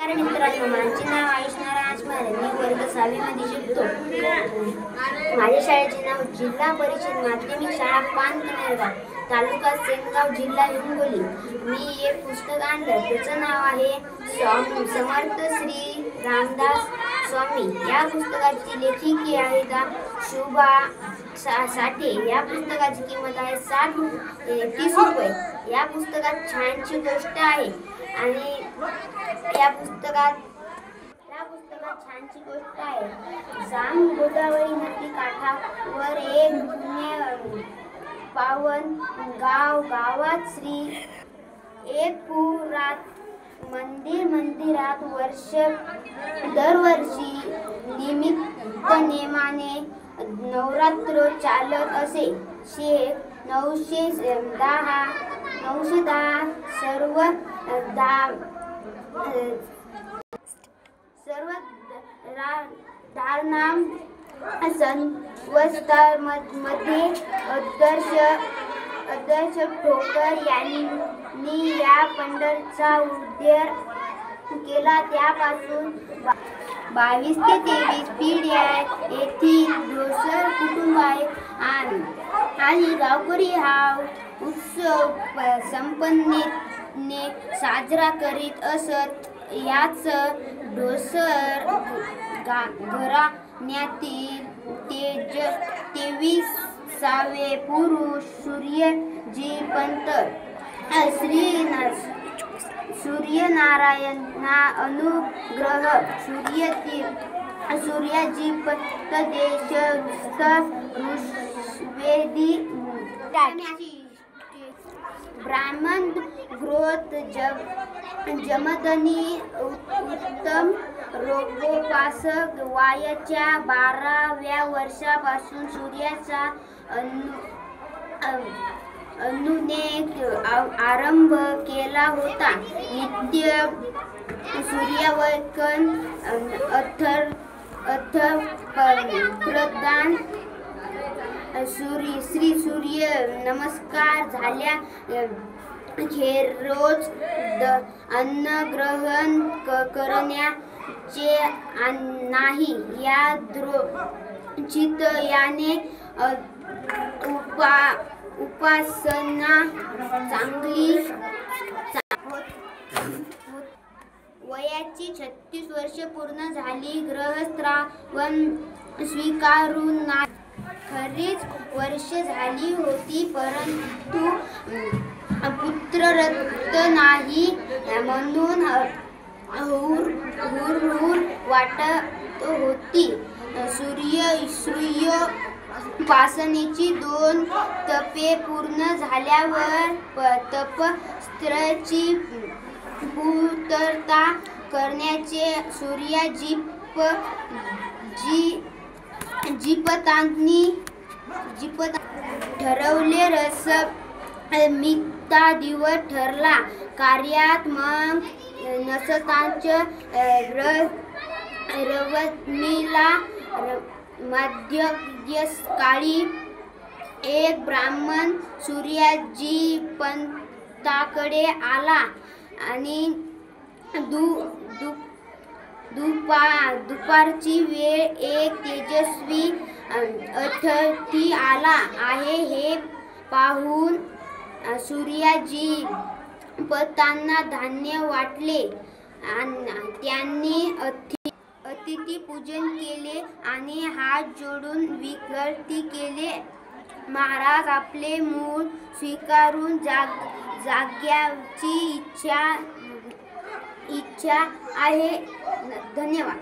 नमस्कार मित्रांनो, माझे नाव आयुष नारायण मारे. मी वर्ग 6वी मध्ये शिकतो. माझ्या शाळेचे नाव जिल्हा परिषद माध्यमिक शाळा पानकनेरगाव, तालुका सेनगाव, जिल्हा हिंगोली. मी एक पुस्तक आणलं, त्याचं नाव आहे समर्थ श्री रामदास स्वामी. या पुस्तकाची लेखिका आहेत शुभा साठे. या पुस्तकाची किंमत आहे 30 रुपये. या पुस्तकात छानशी गोष्ट आहे आणि या पुस्तकात छानशी गोष्ट आहे. जाम गोदावरी नदी काठावर एक जुने पावन गावात एक पुरात मंदिरात दरवर्षी निमित्त नेमाने नवरात्र चालत असे. 910 सर्व धारनाम संवत्सरामध्ये आदर्श ठोकर यांनी या पंढरचा उद्धार केला. त्यापासून 22 ते 23 पिढ्या येथील ढोसर कुटुंब आणि गावकरी हा उत्सव संपन्नतेने साजरा करीत असत. याच ढोसर घराण्यातील 23वे पुरुष सूर्यजीपंत सूर्यनारायणा अनुग्रह सूर्यजीपंत देशस्थ ऋषवेदी ब्राह्मण ग्रोथ जमदनी उत्तम रोगोपासक वयाच्या 12व्या वर्षापासून सूर्याचा अनुने आरंभ केला होता. नित्य सूर्यवंदन प्रदान श्री सूर्य नमस्कार झाल्या रोज अन्न ग्रहण करण्याचे नाही. या दृष्टीत याने उपासना चांगली वयाची 36 वर्षे पूर्ण झाली. ग्रहस्रावन स्वीकारून खरीच वर्ष झाली होती, परंतु पुत्ररत्न नाही म्हणून हुरहुर वाटत होती. सूर्योपासनेची 2 तपे पूर्ण झाल्यावर तपस्याची पूर्तता करण्याचे सूर्यजीपंतांनी ठरवले. रसमिता दिवस ठरला. कार्यात मग नसताच रवनीला मध्यकाळी एक ब्राह्मण सूर्यजीपंताकडे आला आणि दुपारची वेळ एक तेजस्वी अतिथी आला आहे हे पाहून सूर्यजीपंतांना धान्य वाटले. त्यांनी अतिथी पूजन केले आणि हात जोडून विनंती केली, महाराज, आपले मूळ स्वीकारून जाग्याची इच्छा आहे. धन्यवाद.